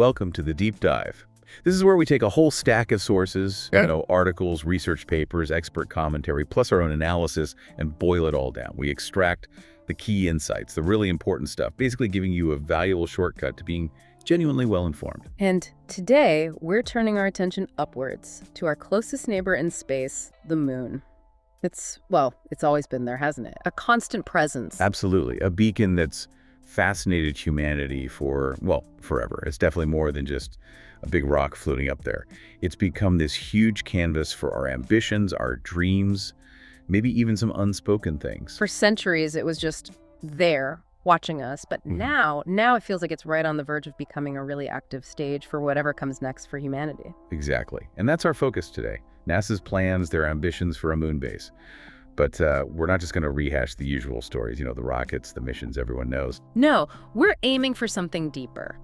welcome to the Deep Dive. This is where we take a whole stack of sources, articles, research papers, expert commentary, plus our own analysis, and boil it all down. We extract the key insights, the really important stuff, basically giving you a valuable shortcut to being genuinely well-informed. And today, we're turning our attention upwards to our closest neighbor in space, the moon. It's always been there, hasn't it? A constant presence. Absolutely. A beacon that's fascinated humanity for, forever. It's definitely more than just a big rock floating up there. It's become this huge canvas for our ambitions, our dreams, maybe even some unspoken things. For centuries, it was just there watching us, but now it feels like it's right on the verge of becoming a really active stage for whatever comes next for humanity. Exactly. And that's our focus today. NASA's plans, their ambitions for a moon base. But we're not just going to rehash the usual stories, the rockets, the missions everyone knows. No, we're aiming for something deeper.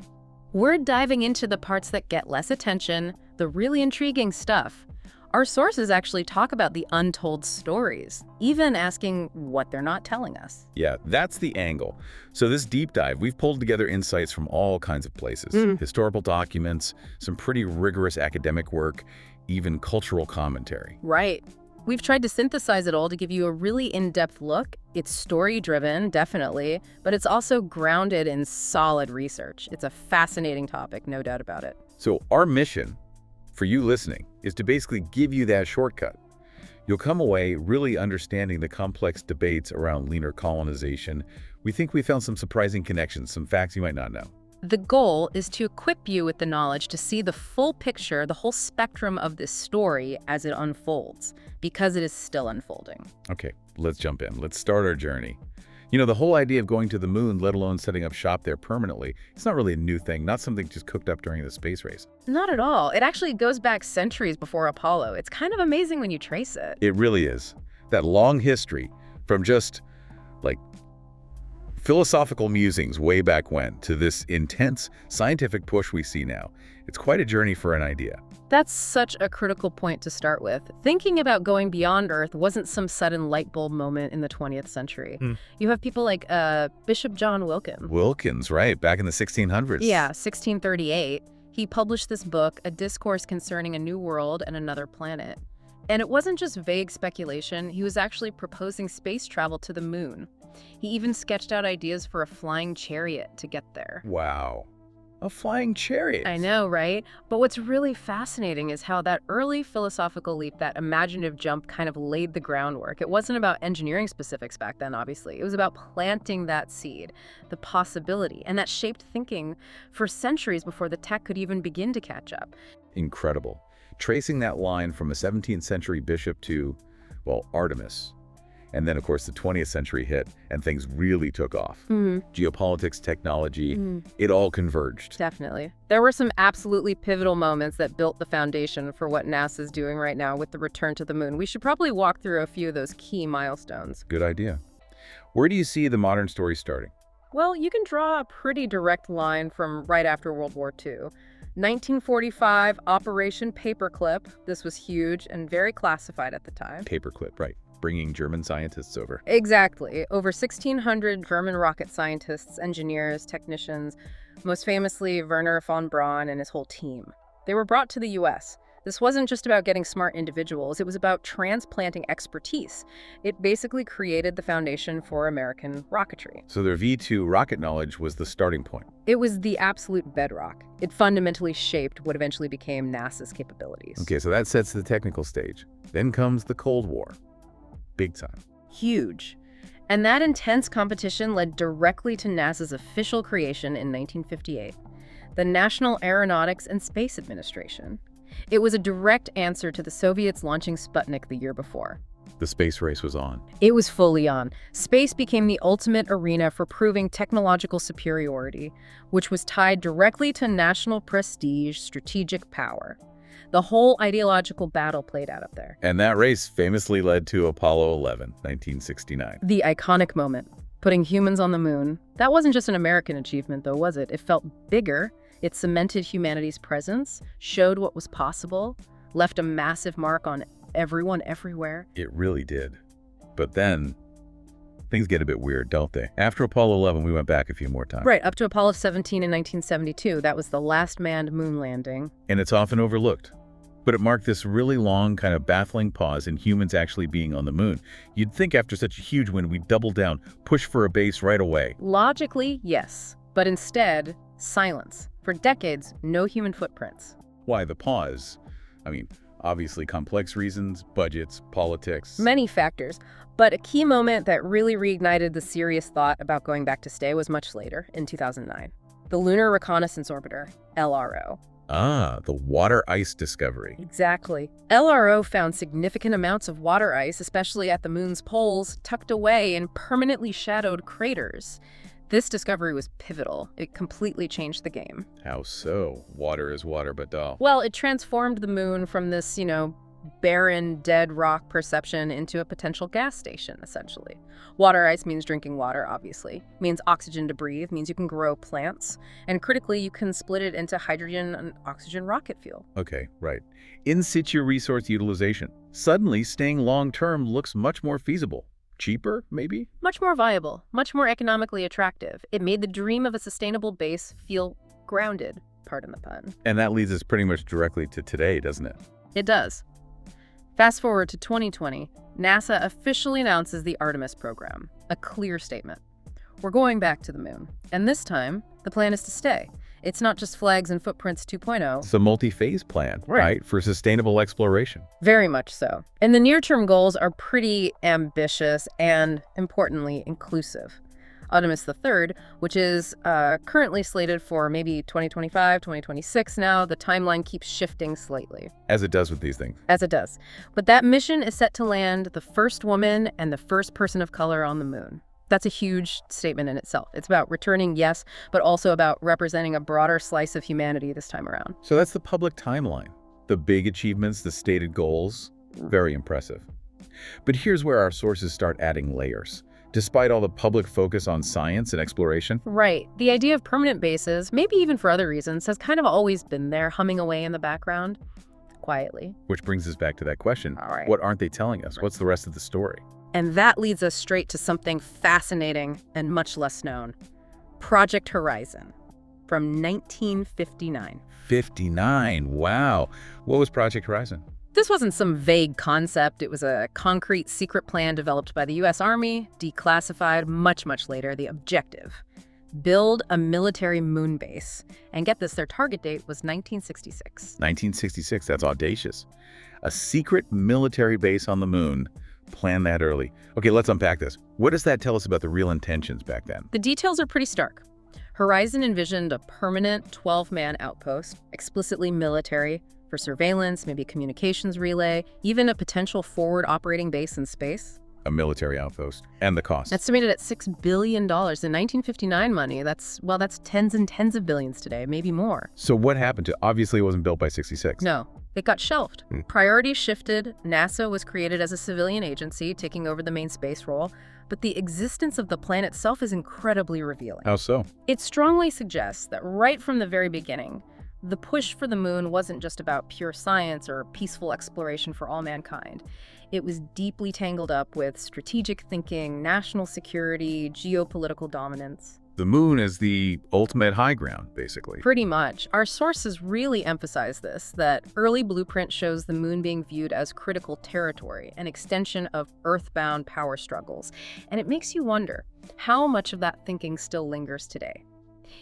We're diving into the parts that get less attention, the really intriguing stuff. Our sources actually talk about the untold stories, even asking what they're not telling us. Yeah, that's the angle. So this deep dive, we've pulled together insights from all kinds of places. Historical documents, some pretty rigorous academic work, even cultural commentary. Right. We've tried to synthesize it all to give you a really in-depth look. It's story-driven, definitely, but it's also grounded in solid research. It's a fascinating topic, no doubt about it. So our mission for you listening is to basically give you that shortcut. You'll come away really understanding the complex debates around lunar colonization. We think we found some surprising connections, some facts you might not know. The goal is to equip you with the knowledge to see the full picture, the whole spectrum of this story as it unfolds, because it is still unfolding. Okay, let's jump in. Let's start our journey. The whole idea of going to the moon, let alone setting up shop there permanently, it's not really a new thing, not something just cooked up during the space race. Not at all. It actually goes back centuries before Apollo. It's kind of amazing when you trace it. It really is. That long history from just, philosophical musings way back when to this intense scientific push we see now. It's quite a journey for an idea. That's such a critical point to start with. Thinking about going beyond Earth wasn't some sudden light bulb moment in the 20th century. You have people like Bishop John Wilkins. Wilkins, right, back in the 1600s. Yeah, 1638. He published this book, A Discourse Concerning a New World and Another Planet. And it wasn't just vague speculation. He was actually proposing space travel to the moon. He even sketched out ideas for a flying chariot to get there. Wow. A flying chariot. I know, right? But what's really fascinating is how that early philosophical leap, that imaginative jump, kind of laid the groundwork. It wasn't about engineering specifics back then, obviously. It was about planting that seed, the possibility, and that shaped thinking for centuries before the tech could even begin to catch up. Incredible. Tracing that line from a 17th century bishop to, Artemis. And then, of course, the 20th century hit and things really took off. Geopolitics, technology, it all converged. Definitely. There were some absolutely pivotal moments that built the foundation for what NASA's doing right now with the return to the moon. We should probably walk through a few of those key milestones. Good idea. Where do you see the modern story starting? Well, you can draw a pretty direct line from right after World War II. 1945, Operation Paperclip. This was huge and very classified at the time. Paperclip, right. Bringing German scientists over. Exactly. Over 1,600 German rocket scientists, engineers, technicians, most famously Wernher von Braun and his whole team. They were brought to the U.S. This wasn't just about getting smart individuals. It was about transplanting expertise. It basically created the foundation for American rocketry. So their V2 rocket knowledge was the starting point. It was the absolute bedrock. It fundamentally shaped what eventually became NASA's capabilities. Okay, so that sets the technical stage. Then comes the Cold War. Big time. Huge. And that intense competition led directly to NASA's official creation in 1958, the National Aeronautics and Space Administration. It was a direct answer to the Soviets launching Sputnik the year before. The space race was on. It was fully on. Space became the ultimate arena for proving technological superiority, which was tied directly to national prestige, strategic power. The whole ideological battle played out up there. And that race famously led to Apollo 11, 1969. The iconic moment, putting humans on the moon. That wasn't just an American achievement, though, was it? It felt bigger. It cemented humanity's presence, showed what was possible, left a massive mark on everyone everywhere. It really did. But then Things get a bit weird, don't they? After Apollo 11, we went back a few more times. Right, up to Apollo 17 in 1972. That was the last manned moon landing. And it's often overlooked. But it marked this really long, kind of baffling pause in humans actually being on the moon. You'd think after such a huge win, we'd double down, push for a base right away. Logically, yes. But instead, silence. For decades, no human footprints. Why the pause? I mean, obviously complex reasons, budgets, politics. Many factors. But a key moment that really reignited the serious thought about going back to stay was much later, in 2009. The Lunar Reconnaissance Orbiter, LRO. Ah, the water ice discovery. Exactly. LRO found significant amounts of water ice, especially at the moon's poles, tucked away in permanently shadowed craters. This discovery was pivotal. It completely changed the game. How so? Water is water, but dull. Well, it transformed the moon from this, barren, dead rock perception into a potential gas station, essentially. Water ice means drinking water, obviously. Means oxygen to breathe, means you can grow plants. And critically, you can split it into hydrogen and oxygen rocket fuel. Okay, right. In situ resource utilization. Suddenly, staying long-term looks much more feasible. Cheaper, maybe? Much more viable, much more economically attractive. It made the dream of a sustainable base feel grounded, pardon the pun. And that leads us pretty much directly to today, doesn't it? It does. Fast forward to 2020, NASA officially announces the Artemis Program, a clear statement. We're going back to the moon, and this time, the plan is to stay. It's not just flags and footprints 2.0. It's a multi-phase plan, right? For sustainable exploration. Very much so. And the near-term goals are pretty ambitious and, importantly, inclusive. Artemis III, which is currently slated for maybe 2025, 2026 now. The timeline keeps shifting slightly. As it does with these things. As it does. But that mission is set to land the first woman and the first person of color on the moon. That's a huge statement in itself. It's about returning, yes, but also about representing a broader slice of humanity this time around. So that's the public timeline. The big achievements, the stated goals, very impressive. But here's where our sources start adding layers. Despite all the public focus on science and exploration. Right. The idea of permanent bases, maybe even for other reasons, has kind of always been there, humming away in the background, quietly. Which brings us back to that question. All right. What aren't they telling us? What's the rest of the story? And that leads us straight to something fascinating and much less known. Project Horizon, from 1959. 59, wow. What was Project Horizon? This wasn't some vague concept. It was a concrete secret plan developed by the U.S. Army, declassified much, much later. The objective: build a military moon base. And get this, their target date was 1966. 1966, that's audacious. A secret military base on the moon. Plan that early. Okay, let's unpack this. What does that tell us about the real intentions back then? The details are pretty stark. Horizon envisioned a permanent 12-man outpost, explicitly military, for surveillance, maybe communications relay, even a potential forward operating base in space. A military outpost. And the cost? Estimated at $6 billion. In 1959 money, that's tens and tens of billions today, maybe more. So what happened to, obviously it wasn't built by 66. No, it got shelved. Priorities shifted. NASA was created as a civilian agency, taking over the main space role. But the existence of the plan itself is incredibly revealing. How so? It strongly suggests that right from the very beginning, the push for the moon wasn't just about pure science or peaceful exploration for all mankind. It was deeply tangled up with strategic thinking, national security, geopolitical dominance. The moon is the ultimate high ground, basically. Pretty much. Our sources really emphasize this, that early blueprint shows the moon being viewed as critical territory, an extension of earthbound power struggles. And it makes you wonder how much of that thinking still lingers today.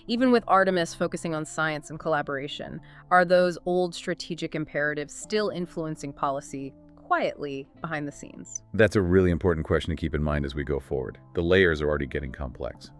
Even with Artemis focusing on science and collaboration, are those old strategic imperatives still influencing policy quietly behind the scenes? That's a really important question to keep in mind as we go forward. The layers are already getting complex.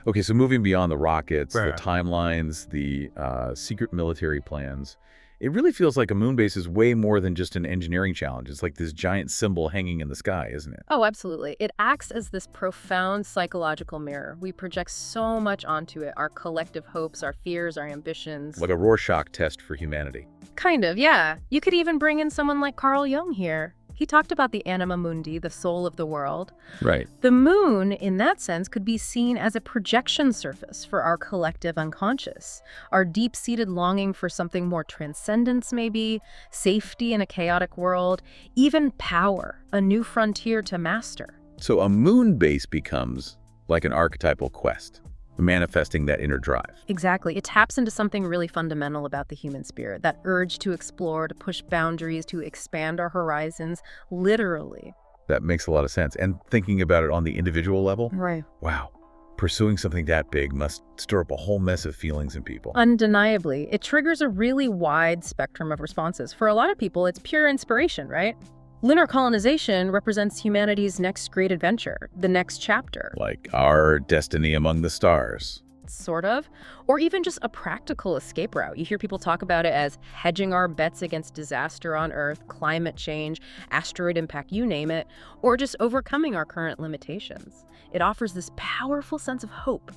Okay, so moving beyond the rockets, the timelines, the secret military plans, it really feels like a moon base is way more than just an engineering challenge. It's like this giant symbol hanging in the sky, isn't it? Oh, absolutely. It acts as this profound psychological mirror. We project so much onto it, our collective hopes, our fears, our ambitions. Like a Rorschach test for humanity. Kind of, yeah. You could even bring in someone like Carl Jung here. He talked about the anima mundi, the soul of the world. Right. The moon, in that sense, could be seen as a projection surface for our collective unconscious, our deep-seated longing for something more transcendence, maybe, safety in a chaotic world, even power, a new frontier to master. So a moon base becomes like an archetypal quest, manifesting that inner drive. Exactly. It taps into something really fundamental about the human spirit, that urge to explore, to push boundaries, to expand our horizons, literally. That makes a lot of sense. And thinking about it on the individual level, Right. wow, pursuing something that big must stir up a whole mess of feelings in people. Undeniably, it triggers a really wide spectrum of responses. For a lot of people, it's pure inspiration, right? Lunar colonization represents humanity's next great adventure, the next chapter. Like our destiny among the stars. Sort of. Or even just a practical escape route. You hear people talk about it as hedging our bets against disaster on Earth, climate change, asteroid impact, you name it, or just overcoming our current limitations. It offers this powerful sense of hope,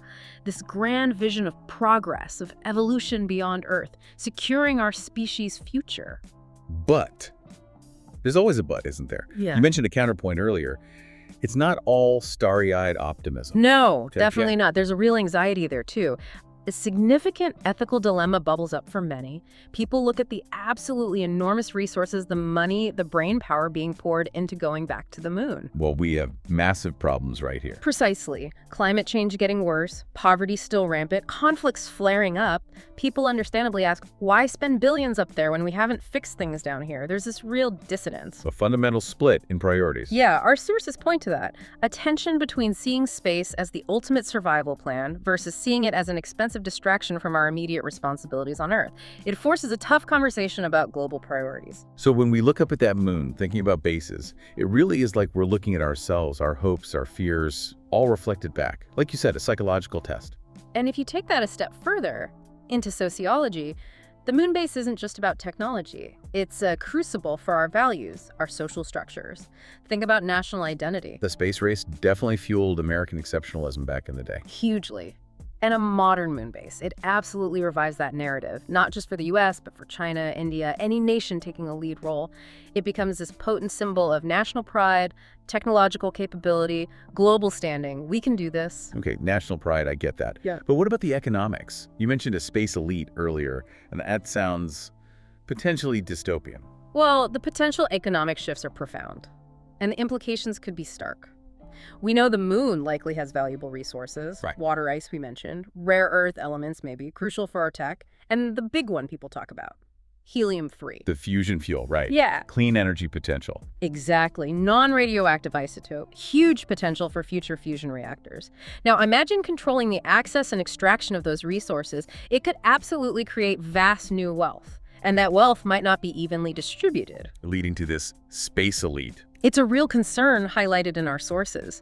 this grand vision of progress, of evolution beyond Earth, securing our species' future. But there's always a but, isn't there? Yeah. You mentioned a counterpoint earlier. It's not all starry-eyed optimism. No, Okay, definitely yeah. not. There's a real anxiety there, too. A significant ethical dilemma bubbles up for many. People look at the absolutely enormous resources, the money, the brain power being poured into going back to the moon. Well, we have massive problems right here. Precisely. Climate change getting worse, poverty still rampant, conflicts flaring up. People understandably ask, why spend billions up there when we haven't fixed things down here? There's this real dissonance. A fundamental split in priorities. Yeah, our sources point to that. A tension between seeing space as the ultimate survival plan versus seeing it as an expensive distraction from our immediate responsibilities on Earth. It forces a tough conversation about global priorities. So when we look up at that moon, thinking about bases, it really is like we're looking at ourselves, our hopes, our fears, all reflected back. Like you said, a psychological test. And if you take that a step further, into sociology, the moon base isn't just about technology. It's a crucible for our values, our social structures. Think about national identity. The space race definitely fueled American exceptionalism back in the day. Hugely. And a modern moon base. It absolutely revives that narrative, not just for the US, but for China, India, any nation taking a lead role. It becomes this potent symbol of national pride, technological capability, global standing. We can do this. Okay, national pride, I get that. Yeah. But what about the economics? You mentioned a space elite earlier, and that sounds potentially dystopian. Well, the potential economic shifts are profound, and the implications could be stark. We know the moon likely has valuable resources, Right. water ice we mentioned, rare earth elements maybe, crucial for our tech, and the big one people talk about, helium-3. The fusion fuel, right. Yeah, Clean energy potential. exactly. Non-radioactive isotope, huge potential for future fusion reactors. Now imagine controlling the access and extraction of those resources. It could absolutely create vast new wealth, and that wealth might not be evenly distributed. Leading to this space elite. It's a real concern highlighted in our sources.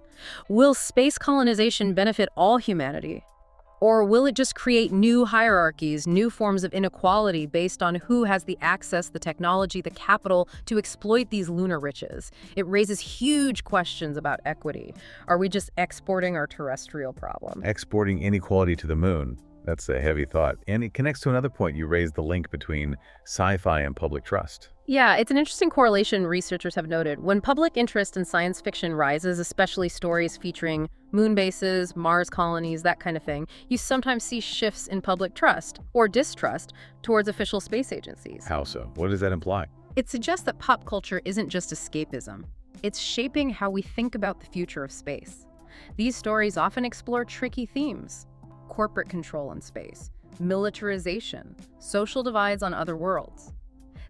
Will space colonization benefit all humanity? Or will it just create new hierarchies, new forms of inequality based on who has the access, the technology, the capital to exploit these lunar riches? It raises huge questions about equity. Are we just exporting our terrestrial problem? Exporting inequality to the moon. That's a heavy thought. And it connects to another point. You raised the link between sci-fi and public trust. Yeah, it's an interesting correlation researchers have noted. When public interest in science fiction rises, especially stories featuring moon bases, Mars colonies, that kind of thing, you sometimes see shifts in public trust or distrust towards official space agencies. How so? What does that imply? It suggests that pop culture isn't just escapism. It's shaping how we think about the future of space. These stories often explore tricky themes: corporate control in space, militarization, social divides on other worlds.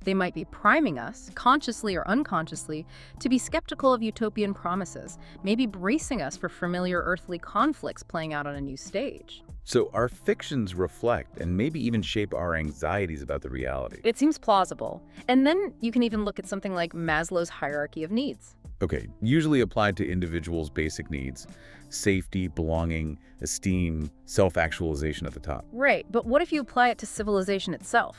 They might be priming us, consciously or unconsciously, to be skeptical of utopian promises, maybe bracing us for familiar earthly conflicts playing out on a new stage. So our fictions reflect and maybe even shape our anxieties about the reality. It seems plausible. And then you can even look at something like Maslow's hierarchy of needs. Okay, usually applied to individuals' basic needs: safety, belonging, esteem, self-actualization at the top. Right, but what if you apply it to civilization itself?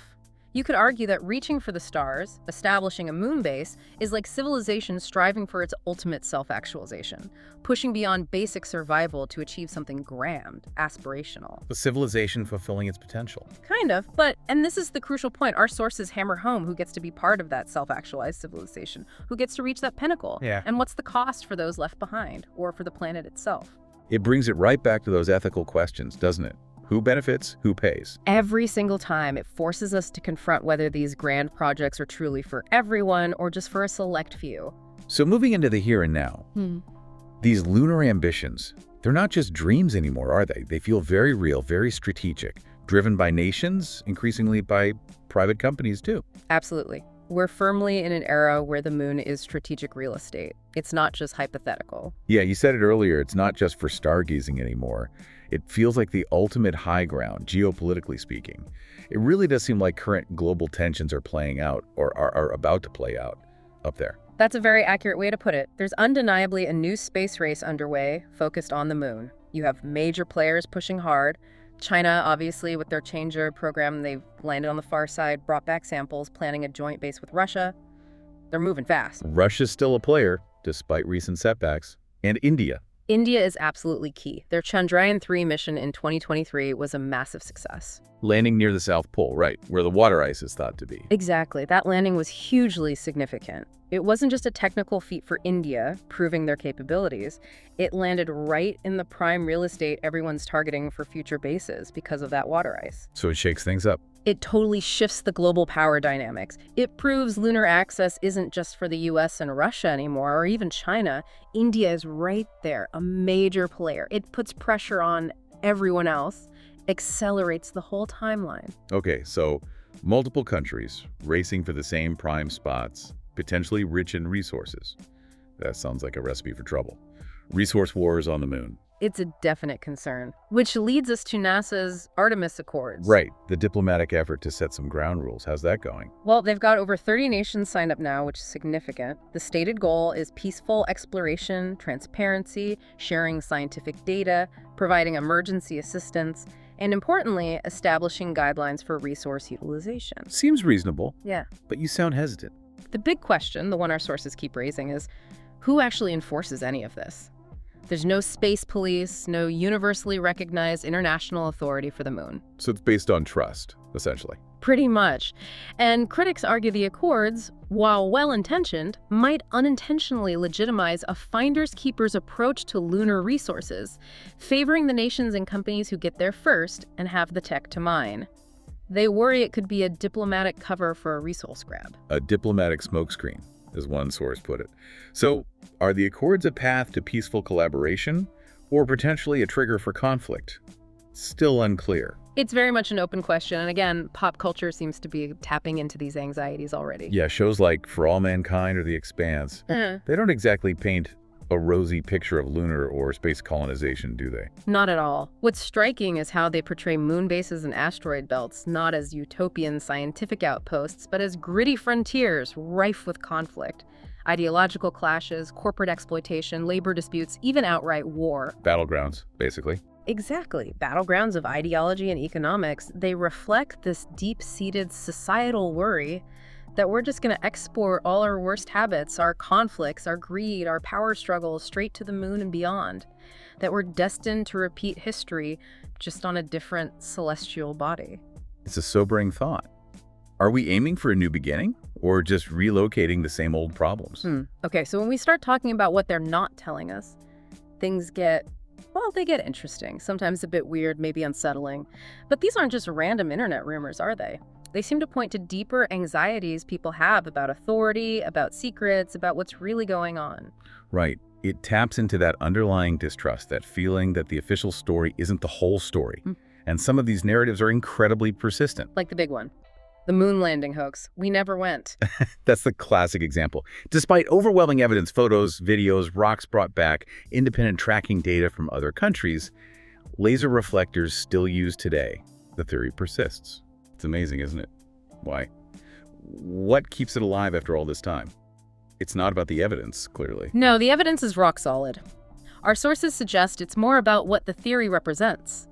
You could argue that reaching for the stars, establishing a moon base, is like civilization striving for its ultimate self-actualization, pushing beyond basic survival to achieve something grand, aspirational. The civilization fulfilling its potential. Kind of, and this is the crucial point, our sources hammer home who gets to be part of that self-actualized civilization, who gets to reach that pinnacle, Yeah. and what's the cost for those left behind, or for the planet itself. It brings it right back to those ethical questions, doesn't it? Who benefits? Who pays? Every single time, it forces us to confront whether these grand projects are truly for everyone or just for a select few. So moving into the here and now, These lunar ambitions, they're not just dreams anymore, are they? They feel very real, very strategic, driven by nations, increasingly by private companies too. Absolutely. We're firmly in an era where the moon is strategic real estate. It's not just hypothetical. Yeah, you said it earlier, it's not just for stargazing anymore. It feels like the ultimate high ground, geopolitically speaking. It really does seem like current global tensions are playing out, or are about to play out, up there. That's a very accurate way to put it. There's undeniably a new space race underway focused on the moon. You have major players pushing hard. China, obviously, with their Changer program, they've landed on the far side, brought back samples, planning a joint base with Russia. They're moving fast. Russia's still a player, despite recent setbacks. And India. India is absolutely key. Their Chandrayaan-3 mission in 2023 was a massive success. Landing near the South Pole, right, where the water ice is thought to be. Exactly. That landing was hugely significant. It wasn't just a technical feat for India, proving their capabilities. It landed right in the prime real estate everyone's targeting for future bases because of that water ice. So it shakes things up. It totally shifts the global power dynamics. It proves lunar access isn't just for the US and Russia anymore, or even China. India is right there, a major player. It puts pressure on everyone else, accelerates the whole timeline. Okay, so multiple countries racing for the same prime spots, potentially rich in resources. That sounds like a recipe for trouble. Resource wars on the moon. It's a definite concern, which leads us to NASA's Artemis Accords. Right, the diplomatic effort to set some ground rules. How's that going? Well, they've got over 30 nations signed up now, which is significant. The stated goal is peaceful exploration, transparency, sharing scientific data, providing emergency assistance, and importantly, establishing guidelines for resource utilization. Seems reasonable. Yeah. But you sound hesitant. The big question, the one our sources keep raising, is who actually enforces any of this? There's no space police, no universally recognized international authority for the moon. So it's based on trust, essentially. Pretty much. And critics argue the accords, while well-intentioned, might unintentionally legitimize a finders-keepers approach to lunar resources, favoring the nations and companies who get there first and have the tech to mine. They worry it could be a diplomatic cover for a resource grab. A diplomatic smokescreen, as one source put it. So, are the accords a path to peaceful collaboration, or potentially a trigger for conflict? Still unclear. It's very much an open question, and again, pop culture seems to be tapping into these anxieties already. Yeah, shows like For All Mankind or The Expanse, they don't exactly paint a rosy picture of lunar or space colonization, do they? Not at all. What's striking is how they portray moon bases and asteroid belts not as utopian scientific outposts, but as gritty frontiers rife with conflict. Ideological clashes, corporate exploitation, labor disputes, even outright war. Battlegrounds, basically. Exactly. Battlegrounds of ideology and economics. They reflect this deep-seated societal worry that we're just going to export all our worst habits, our conflicts, our greed, our power struggles straight to the moon and beyond. That we're destined to repeat history just on a different celestial body. It's a sobering thought. Are we aiming for a new beginning, or just relocating the same old problems? Okay, so when we start talking about what they're not telling us, things get, well, they get interesting, sometimes a bit weird, maybe unsettling. But these aren't just random internet rumors, are they? They seem to point to deeper anxieties people have about authority, about secrets, about what's really going on. Right. It taps into that underlying distrust, that feeling that the official story isn't the whole story. And some of these narratives are incredibly persistent. Like the big one. The moon landing hoax. We never went. That's the classic example. Despite overwhelming evidence, photos, videos, rocks brought back, independent tracking data from other countries, laser reflectors still used today. The theory persists. It's amazing, isn't it? Why? What keeps it alive after all this time? It's not about the evidence, clearly. No, the evidence is rock solid. Our sources suggest it's more about what the theory represents.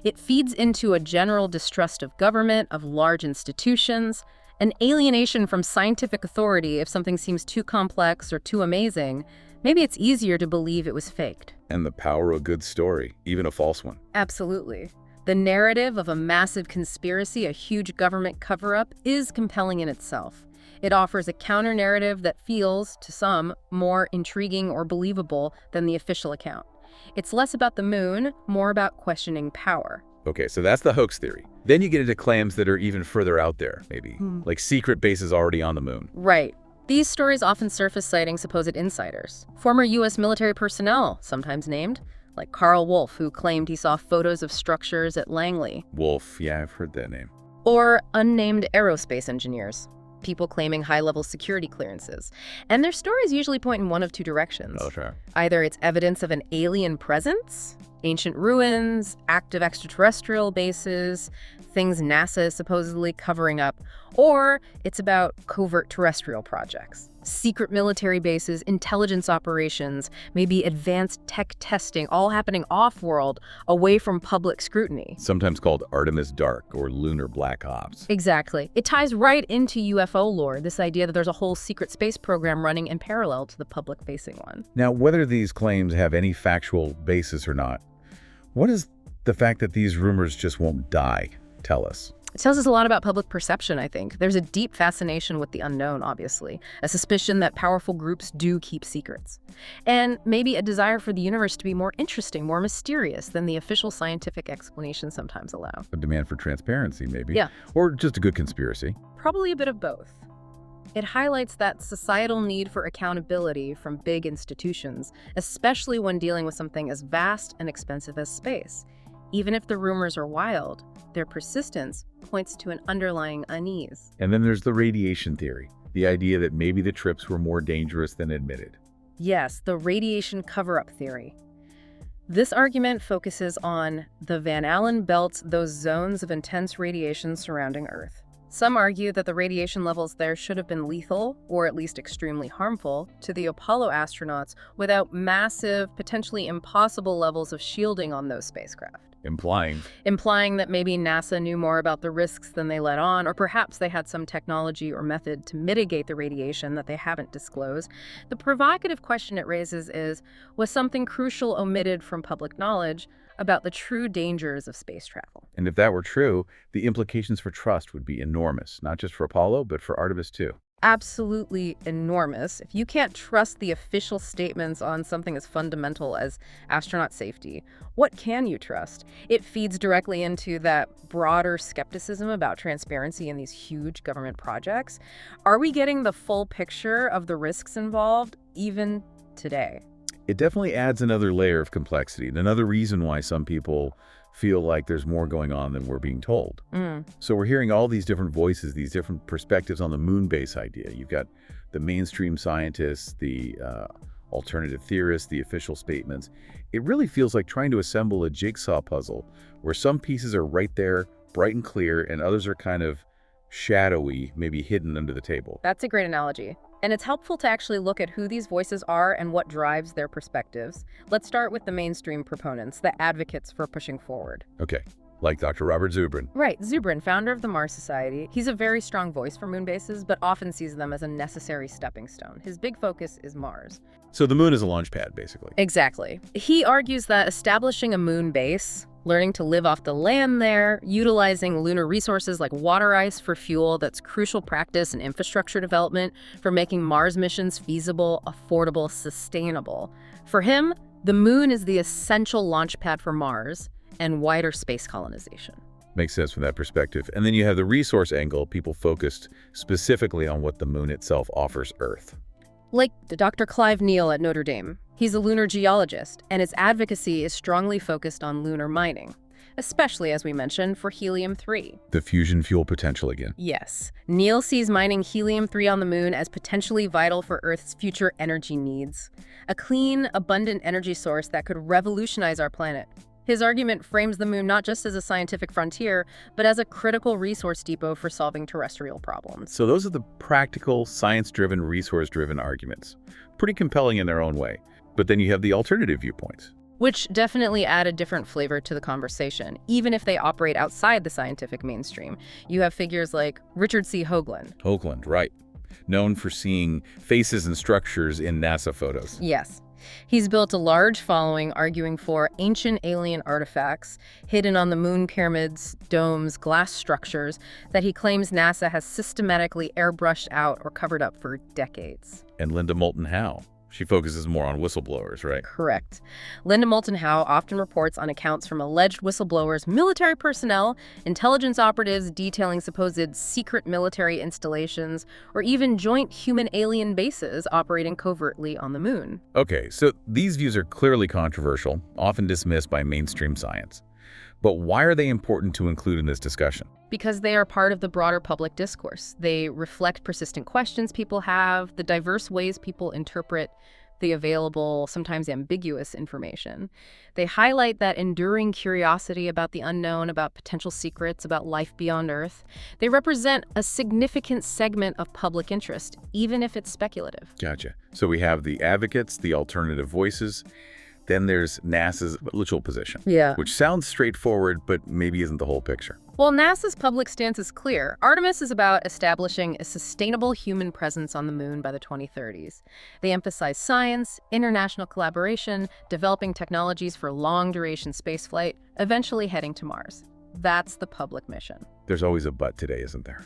It feeds into a general distrust of government, of large institutions, an alienation from scientific authority if something seems too complex or too amazing. Maybe it's easier to believe it was faked. And the power of a good story, even a false one. Absolutely. The narrative of a massive conspiracy, a huge government cover-up, is compelling in itself. It offers a counter-narrative that feels, to some, more intriguing or believable than the official account. It's less about the moon, more about questioning power. Okay, so that's the hoax theory. Then you get into claims that are even further out there, maybe, like secret bases already on the moon. Right. These stories often surface citing supposed insiders. Former U.S. military personnel, sometimes named, like Carl Wolf, who claimed he saw photos of structures at Langley. Wolf, yeah, I've heard that name. Or unnamed aerospace engineers, people claiming high-level security clearances. And their stories usually point in one of two directions. Oh, sure. Either it's evidence of an alien presence, ancient ruins, active extraterrestrial bases, things NASA is supposedly covering up, or it's about covert terrestrial projects, secret military bases, intelligence operations, maybe advanced tech testing, all happening off-world, away from public scrutiny. Sometimes called Artemis Dark or Lunar Black Ops. Exactly. It ties right into UFO lore, this idea that there's a whole secret space program running in parallel to the public-facing one. Now, whether these claims have any factual basis or not, what does the fact that these rumors just won't die tell us? It tells us a lot about public perception, I think. There's a deep fascination with the unknown, obviously, a suspicion that powerful groups do keep secrets, and maybe a desire for the universe to be more interesting, more mysterious than the official scientific explanations sometimes allow. A demand for transparency, maybe? Yeah. Or just a good conspiracy? Probably a bit of both. It highlights that societal need for accountability from big institutions, especially when dealing with something as vast and expensive as space. Even if the rumors are wild, their persistence points to an underlying unease. And then there's the radiation theory, the idea that maybe the trips were more dangerous than admitted. Yes, the radiation cover-up theory. This argument focuses on the Van Allen belts, those zones of intense radiation surrounding Earth. Some argue that the radiation levels there should have been lethal, or at least extremely harmful, to the Apollo astronauts without massive, potentially impossible levels of shielding on those spacecraft. Implying that maybe NASA knew more about the risks than they let on, or perhaps they had some technology or method to mitigate the radiation that they haven't disclosed. The provocative question it raises is, was something crucial omitted from public knowledge about the true dangers of space travel? And if that were true, the implications for trust would be enormous, not just for Apollo, but for Artemis too. Absolutely enormous. If you can't trust the official statements on something as fundamental as astronaut safety, what can you trust? It feeds directly into that broader skepticism about transparency in these huge government projects. Are we getting the full picture of the risks involved even today? It definitely adds another layer of complexity, and another reason why some people feel like there's more going on than we're being told. So we're hearing all these different voices, these different perspectives on the moon base idea. You've got the mainstream scientists, the alternative theorists, the official statements. It really feels like trying to assemble a jigsaw puzzle where some pieces are right there, bright and clear, and others are kind of shadowy, maybe hidden under the table. That's a great analogy. And it's helpful to actually look at who these voices are and what drives their perspectives. Let's start with the mainstream proponents, the advocates for pushing forward. Okay, like Dr. Robert Zubrin. Right, Zubrin, founder of the Mars Society. He's a very strong voice for moon bases, but often sees them as a necessary stepping stone. His big focus is Mars. So the moon is a launch pad, basically. Exactly. He argues that establishing a moon base, learning to live off the land there, utilizing lunar resources like water ice for fuel, that's crucial practice and infrastructure development for making Mars missions feasible, affordable, sustainable. For him, the moon is the essential launch pad for Mars and wider space colonization. Makes sense from that perspective. And then you have the resource angle, people focused specifically on what the moon itself offers Earth. Like Dr. Clive Neal at Notre Dame. He's a lunar geologist, and his advocacy is strongly focused on lunar mining, especially, as we mentioned, for helium-3. The fusion fuel potential again. Yes. Neal sees mining helium-3 on the moon as potentially vital for Earth's future energy needs, a clean, abundant energy source that could revolutionize our planet. His argument frames the moon not just as a scientific frontier, but as a critical resource depot for solving terrestrial problems. So those are the practical, science-driven, resource-driven arguments. Pretty compelling in their own way. But then you have the alternative viewpoints, Which definitely add a different flavor to the conversation, even if they operate outside the scientific mainstream. You have figures like Richard C. Hoagland. Hoagland, right. Known for seeing faces and structures in NASA photos. Yes. He's built a large following arguing for ancient alien artifacts hidden on the moon pyramids, domes, glass structures that he claims NASA has systematically airbrushed out or covered up for decades. And Linda Moulton Howe, She focuses more on whistleblowers, right? Correct. Linda Moulton Howe often reports on accounts from alleged whistleblowers, military personnel, intelligence operatives detailing supposed secret military installations, or even joint human-alien bases operating covertly on the moon. Okay, so these views are clearly controversial, often dismissed by mainstream science. But why are they important to include in this discussion? Because they are part of the broader public discourse. They reflect persistent questions people have, the diverse ways people interpret the available, sometimes ambiguous information. They highlight that enduring curiosity about the unknown, about potential secrets, about life beyond Earth. They represent a significant segment of public interest, even if it's speculative. Gotcha. So we have the advocates, the alternative voices. Then there's NASA's literal position, which sounds straightforward, but maybe isn't the whole picture. Well, NASA's public stance is clear. Artemis is about establishing a sustainable human presence on the moon by the 2030s. They emphasize science, international collaboration, developing technologies for long-duration spaceflight, eventually heading to Mars. That's the public mission. There's always a but today, isn't there?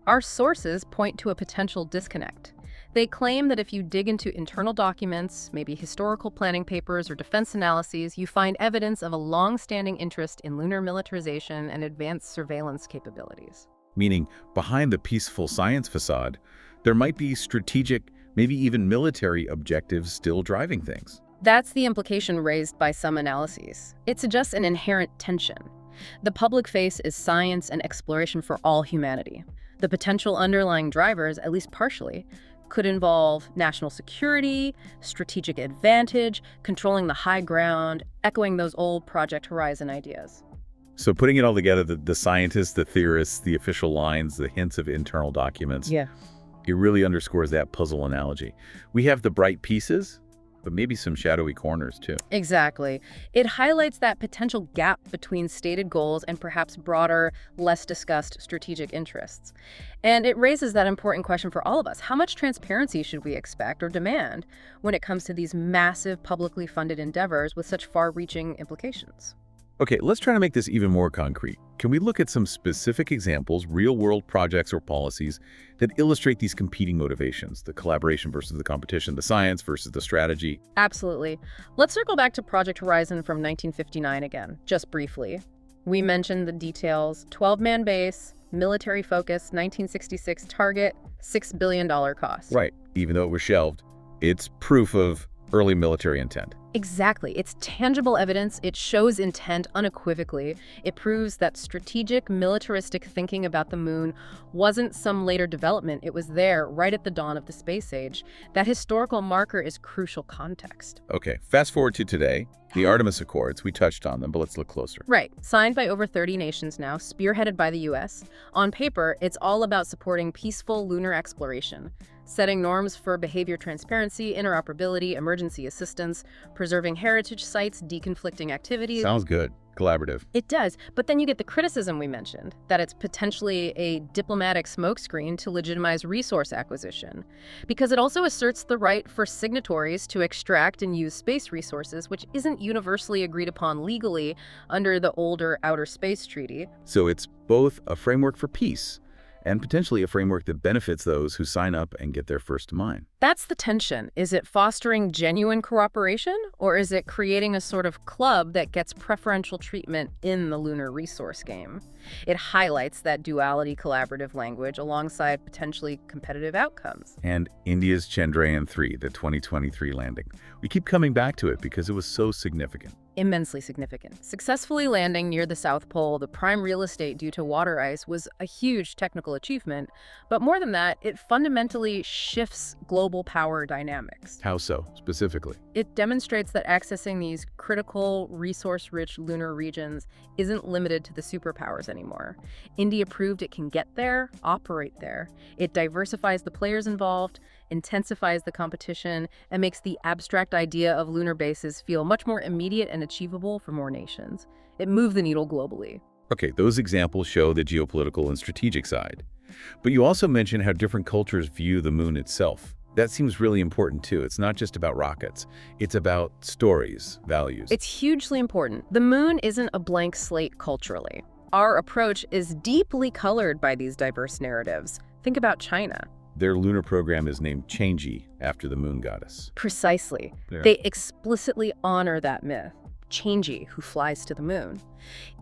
Our sources point to a potential disconnect. They claim that if you dig into internal documents, maybe historical planning papers or defense analyses, you find evidence of a long-standing interest in lunar militarization and advanced surveillance capabilities. Meaning, behind the peaceful science facade, there might be strategic, maybe even military objectives still driving things. That's the implication raised by some analyses. It suggests an inherent tension. The public face is science and exploration for all humanity. The potential underlying drivers, at least partially, could involve national security, strategic advantage, controlling the high ground, echoing those old Project Horizon ideas. So putting it all together, the scientists, the theorists, the official lines, the hints of internal documents, it really underscores that puzzle analogy. We have the bright pieces, but maybe some shadowy corners too. Exactly. It highlights that potential gap between stated goals and perhaps broader, less discussed strategic interests. And it raises that important question for all of us. How much transparency should we expect or demand when it comes to these massive publicly funded endeavors with such far-reaching implications? Okay, let's try to make this even more concrete. Can we look at some specific examples, real-world projects or policies that illustrate these competing motivations, the collaboration versus the competition, the science versus the strategy? Absolutely. Let's circle back to Project Horizon from 1959 again, just briefly. We mentioned the details: 12-man base, military focus, 1966 target, $6 billion cost. Right. Even though it was shelved, it's proof of early military intent. Exactly. It's tangible evidence. It shows intent unequivocally. It proves that strategic, militaristic thinking about the moon wasn't some later development. It was there right at the dawn of the space age. That historical marker is crucial context. Okay, fast forward to today. The Artemis Accords, we touched on them, but let's look closer. Right. Signed by over 30 nations now, spearheaded by the U.S. On paper, it's all about supporting peaceful lunar exploration, setting norms for behavior transparency, interoperability, emergency assistance, preserving heritage sites, deconflicting activities. Sounds good. Collaborative. It does, but then you get the criticism we mentioned, that it's potentially a diplomatic smokescreen to legitimize resource acquisition, because it also asserts the right for signatories to extract and use space resources, which isn't universally agreed upon legally under the older Outer Space Treaty. So it's both a framework for peace and potentially a framework that benefits those who sign up and get there first to mine. That's the tension. Is it fostering genuine cooperation, or is it creating a sort of club that gets preferential treatment in the lunar resource game? It highlights that duality collaborative language alongside potentially competitive outcomes. And India's Chandrayaan-3, the 2023 landing. We keep coming back to it because it was so significant. Immensely significant. Successfully landing near the South Pole, the prime real estate due to water ice, was a huge technical achievement. But more than that, it fundamentally shifts global power dynamics. How so, specifically? It demonstrates that accessing these critical, resource-rich lunar regions isn't limited to the superpowers anymore. India proved it can get there, operate there. It diversifies the players involved, intensifies the competition, and makes the abstract idea of lunar bases feel much more immediate and achievable for more nations. It moved the needle globally. Okay, those examples show the geopolitical and strategic side. But you also mentioned how different cultures view the moon itself. That seems really important too. It's not just about rockets. It's about stories, values. It's hugely important. The moon isn't a blank slate culturally. Our approach is deeply colored by these diverse narratives. Think about China. Their lunar program is named Chang'e after the moon goddess. Precisely. Yeah. They explicitly honor that myth, Chang'e, who flies to the moon.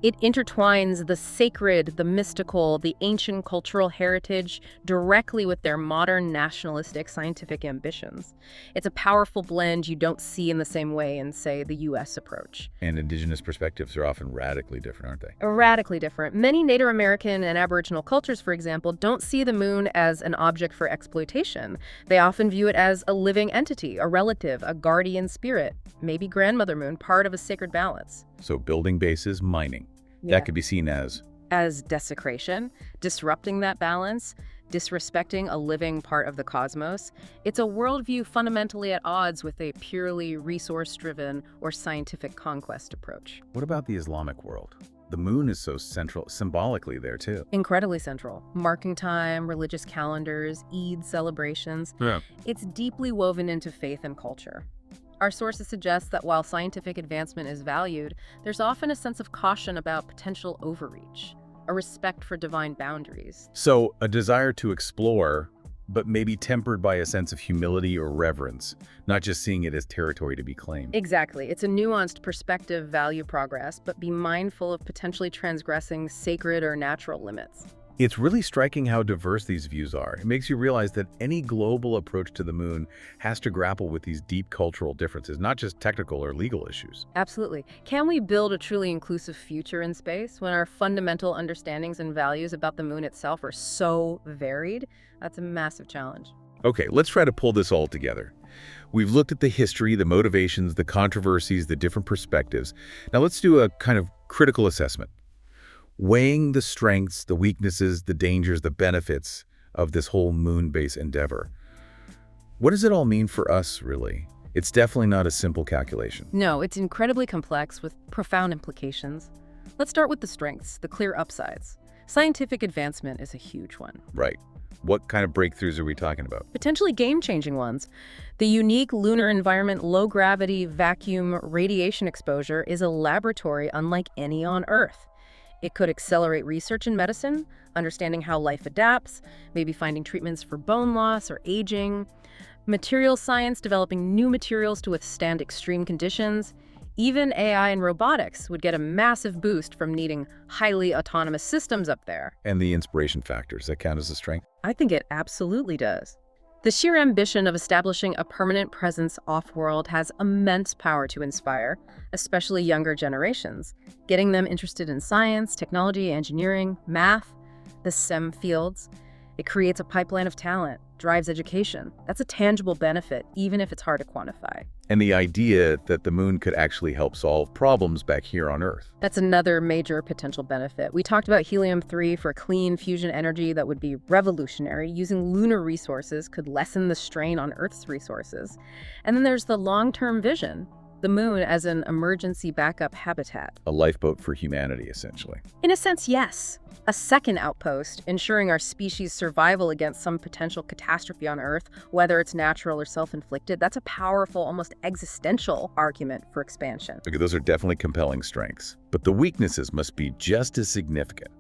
It intertwines the sacred, the mystical, the ancient cultural heritage directly with their modern nationalistic scientific ambitions. It's a powerful blend you don't see in the same way in, say, the U.S. approach. And indigenous perspectives are often radically different, aren't they? Radically different. Many Native American and Aboriginal cultures, for example, don't see the moon as an object for exploitation. They often view it as a living entity, a relative, a guardian spirit, maybe grandmother moon, part of a sacred balance. So building bases, mining. Yeah. That could be seen as Desecration, disrupting that balance, disrespecting a living part of the cosmos. It's a worldview fundamentally at odds with a purely resource-driven or scientific conquest approach. What about the Islamic world? The moon is so central symbolically there too. Incredibly central. Marking time, religious calendars, Eid celebrations. Yeah. It's deeply woven into faith and culture. Our sources suggest that while scientific advancement is valued, there's often a sense of caution about potential overreach, a respect for divine boundaries. So a desire to explore, but maybe tempered by a sense of humility or reverence, not just seeing it as territory to be claimed. Exactly. It's a nuanced perspective, value progress, but be mindful of potentially transgressing sacred or natural limits. It's really striking how diverse these views are. It makes you realize that any global approach to the moon has to grapple with these deep cultural differences, not just technical or legal issues. Absolutely. Can we build a truly inclusive future in space when our fundamental understandings and values about the moon itself are so varied? That's a massive challenge. Okay, let's try to pull this all together. We've looked at the history, the motivations, the controversies, the different perspectives. Now let's do a kind of critical assessment. Weighing the strengths, the weaknesses, the dangers, the benefits of this whole moon base endeavor. What does it all mean for us, really? It's definitely not a simple calculation. No, it's incredibly complex with profound implications. Let's start with the strengths, the clear upsides. Scientific advancement is a huge one. Right. What kind of breakthroughs are we talking about? Potentially game-changing ones. The unique lunar environment, low-gravity, vacuum, radiation exposure is a laboratory unlike any on Earth. It could accelerate research in medicine, understanding how life adapts, maybe finding treatments for bone loss or aging, material science, developing new materials to withstand extreme conditions. Even AI and robotics would get a massive boost from needing highly autonomous systems up there. And the inspiration factors, that count as a strength? I think it absolutely does. The sheer ambition of establishing a permanent presence off-world has immense power to inspire, especially younger generations, getting them interested in science, technology, engineering, math, the STEM fields. It creates a pipeline of talent, drives education. That's a tangible benefit, even if it's hard to quantify. And the idea that the moon could actually help solve problems back here on Earth. That's another major potential benefit. We talked about helium-3 for clean fusion energy that would be revolutionary. Using lunar resources could lessen the strain on Earth's resources. And then there's the long-term vision. The moon as an emergency backup habitat. A lifeboat for humanity, essentially. In a sense, yes. A second outpost, ensuring our species' survival against some potential catastrophe on Earth, whether it's natural or self-inflicted. That's a powerful, almost existential argument for expansion. Okay, those are definitely compelling strengths. But the weaknesses must be just as significant.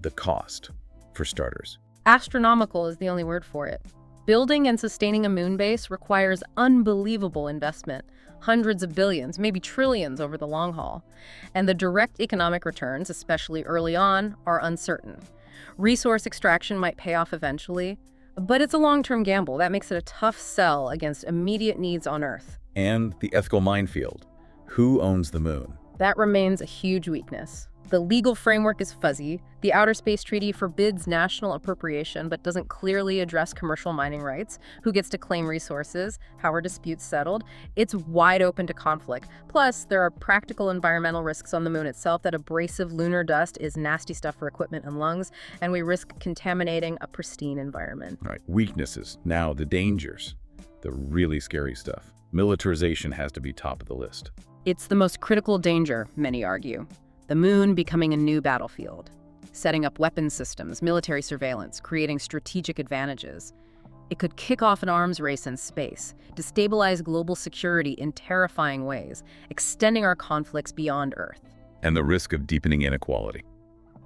The cost, for starters. Astronomical is the only word for it. Building and sustaining a moon base requires unbelievable investment. Hundreds of billions, maybe trillions over the long haul. And the direct economic returns, especially early on, are uncertain. Resource extraction might pay off eventually, but it's a long-term gamble. That makes it a tough sell against immediate needs on Earth. And the ethical minefield. Who owns the moon? That remains a huge weakness. The legal framework is fuzzy. The Outer Space Treaty forbids national appropriation but doesn't clearly address commercial mining rights. Who gets to claim resources? How are disputes settled? It's wide open to conflict. Plus, there are practical environmental risks on the moon itself. That abrasive lunar dust is nasty stuff for equipment and lungs, and we risk contaminating a pristine environment. All right, weaknesses. Now, the dangers. The really scary stuff. Militarization has to be top of the list. It's the most critical danger, many argue. The moon becoming a new battlefield, setting up weapons systems, military surveillance, creating strategic advantages. It could kick off an arms race in space, destabilize global security in terrifying ways, extending our conflicts beyond Earth. And the risk of deepening inequality.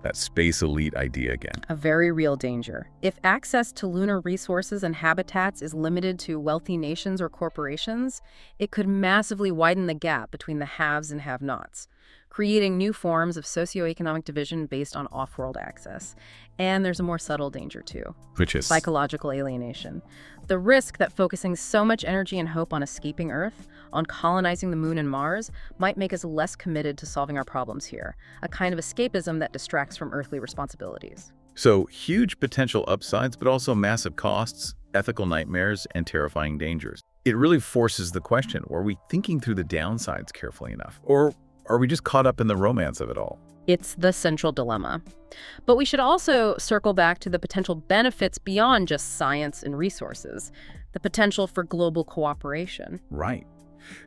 That space elite idea again. A very real danger. If access to lunar resources and habitats is limited to wealthy nations or corporations, it could massively widen the gap between the haves and have-nots, creating new forms of socioeconomic division based on off-world access. And there's a more subtle danger too. Which is? Psychological alienation. The risk that focusing so much energy and hope on escaping Earth, on colonizing the Moon and Mars, might make us less committed to solving our problems here, a kind of escapism that distracts from earthly responsibilities. So, huge potential upsides, but also massive costs, ethical nightmares, and terrifying dangers. It really forces the question, are we thinking through the downsides carefully enough? Or are we just caught up in the romance of it all? It's the central dilemma. But we should also circle back to the potential benefits beyond just science and resources, the potential for global cooperation. Right.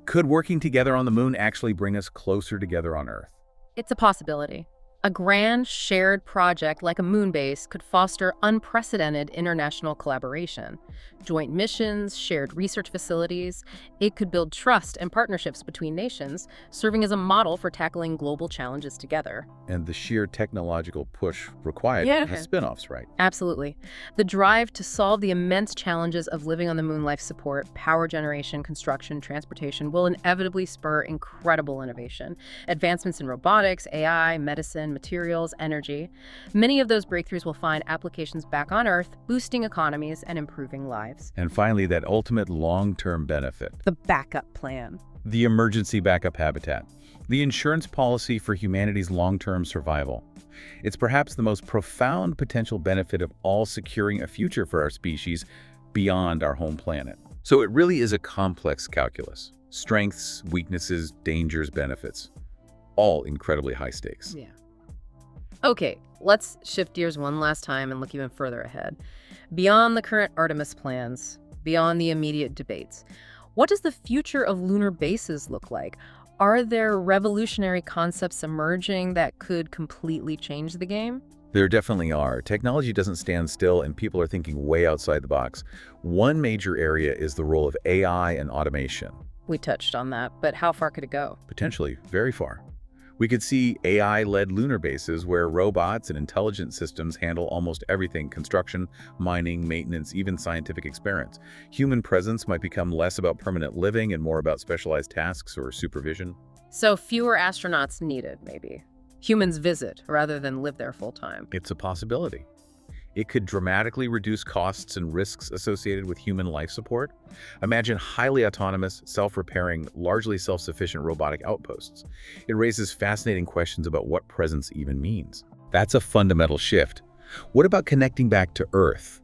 Could working together on the Moon actually bring us closer together on Earth? It's a possibility. A grand shared project like a moon base could foster unprecedented international collaboration. Joint missions, shared research facilities. It could build trust and partnerships between nations, serving as a model for tackling global challenges together. And the sheer technological push required has spin-offs, right? Absolutely. The drive to solve the immense challenges of living on the Moon life support, power generation, construction, transportation will inevitably spur incredible innovation. Advancements in robotics, AI, medicine, materials, energy. Many of those breakthroughs will find applications back on Earth, boosting economies and improving lives. And finally, that ultimate long-term benefit. The backup plan. The emergency backup habitat. The insurance policy for humanity's long-term survival. It's perhaps the most profound potential benefit of all, securing a future for our species beyond our home planet. So it really is a complex calculus. Strengths, weaknesses, dangers, benefits. All incredibly high stakes. Yeah. Okay, let's shift gears one last time and look even further ahead. Beyond the current Artemis plans, beyond the immediate debates, what does the future of lunar bases look like? Are there revolutionary concepts emerging that could completely change the game? There definitely are. Technology doesn't stand still, and people are thinking way outside the box. One major area is the role of AI and automation. We touched on that, but how far could it go? Potentially very far. We could see AI-led lunar bases where robots and intelligent systems handle almost everything: construction, mining, maintenance, even scientific experiments. Human presence might become less about permanent living and more about specialized tasks or supervision. So fewer astronauts needed, maybe. Humans visit rather than live there full-time. It's a possibility. It could dramatically reduce costs and risks associated with human life support. Imagine highly autonomous, self-repairing, largely self-sufficient robotic outposts. It raises fascinating questions about what presence even means. That's a fundamental shift. What about connecting back to Earth?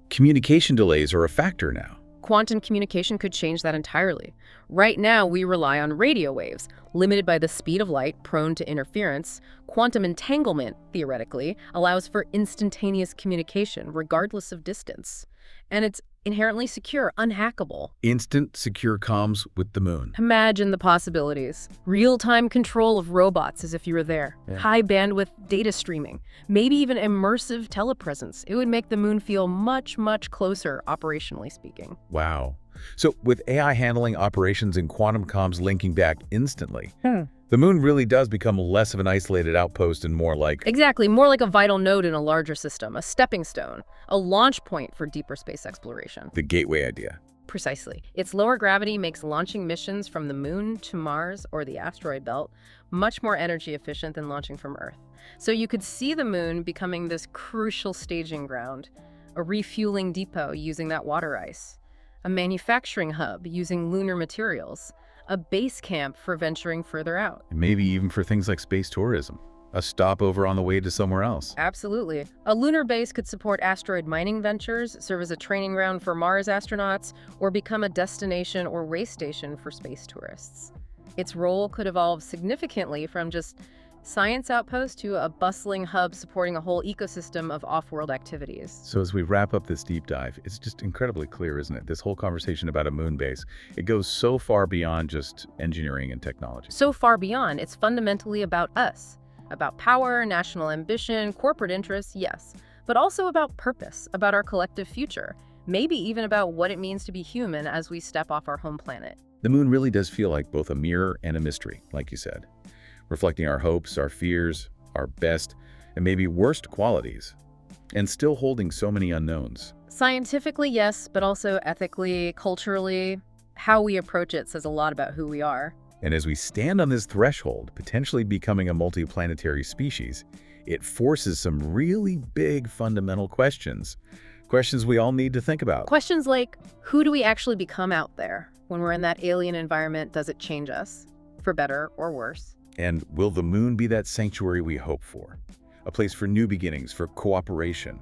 Communication delays are a factor now. Quantum communication could change that entirely. Right now, we rely on radio waves, limited by the speed of light, prone to interference. Quantum entanglement, theoretically, allows for instantaneous communication, regardless of distance. And it's inherently secure, unhackable. Instant, secure comms with the Moon. Imagine the possibilities. Real-time control of robots as if you were there. Yeah. High bandwidth data streaming. Maybe even immersive telepresence. It would make the Moon feel much, much closer, operationally speaking. Wow. So with AI handling operations and quantum comms linking back instantly, the Moon really does become less of an isolated outpost and more like... Exactly, more like a vital node in a larger system, a stepping stone, a launch point for deeper space exploration. the gateway idea. Precisely. Its lower gravity makes launching missions from the Moon to Mars or the asteroid belt much more energy efficient than launching from Earth. So you could see the Moon becoming this crucial staging ground, a refueling depot using that water ice, a manufacturing hub using lunar materials, a base camp for venturing further out. And maybe even for things like space tourism. A stopover on the way to somewhere else. Absolutely. A lunar base could support asteroid mining ventures, serve as a training ground for Mars astronauts, or become a destination or way station for space tourists. Its role could evolve significantly from just science outpost to a bustling hub supporting a whole ecosystem of off-world activities. So as we wrap up this deep dive, it's just incredibly clear, isn't it? This whole conversation about a moon base, it goes so far beyond just engineering and technology. So far beyond, it's fundamentally about us. About power, national ambition, corporate interests, yes, but also about purpose, about our collective future, maybe even about what it means to be human as we step off our home planet. The moon really does feel like both a mirror and a mystery, like you said, reflecting our hopes, our fears, our best, and maybe worst qualities, and still holding so many unknowns. Scientifically, yes, but also ethically, culturally, how we approach it says a lot about who we are. And as we stand on this threshold, potentially becoming a multiplanetary species, it forces some really big fundamental questions. Questions we all need to think about. Questions like, who do we actually become out there? When we're in that alien environment, does it change us? For better or worse? And will the moon be that sanctuary we hope for? A place for new beginnings, for cooperation?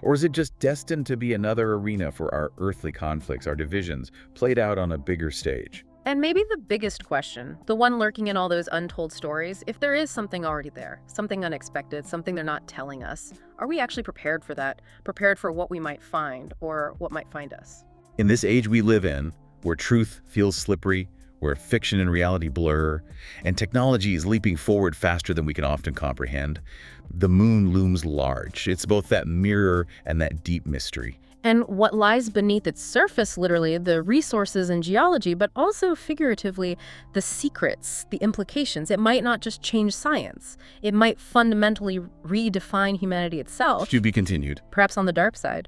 Or is it just destined to be another arena for our earthly conflicts, our divisions, played out on a bigger stage? And maybe the biggest question, the one lurking in all those untold stories, if there is something already there, something unexpected, something they're not telling us, are we actually prepared for that? Prepared for what we might find or what might find us? In this age we live in, where truth feels slippery, where fiction and reality blur, and technology is leaping forward faster than we can often comprehend, the moon looms large. It's both that mirror and that deep mystery. And what lies beneath its surface, literally, the resources and geology, but also figuratively, the secrets, the implications. It might not just change science. It might fundamentally redefine humanity itself. To be continued. Perhaps on the dark side.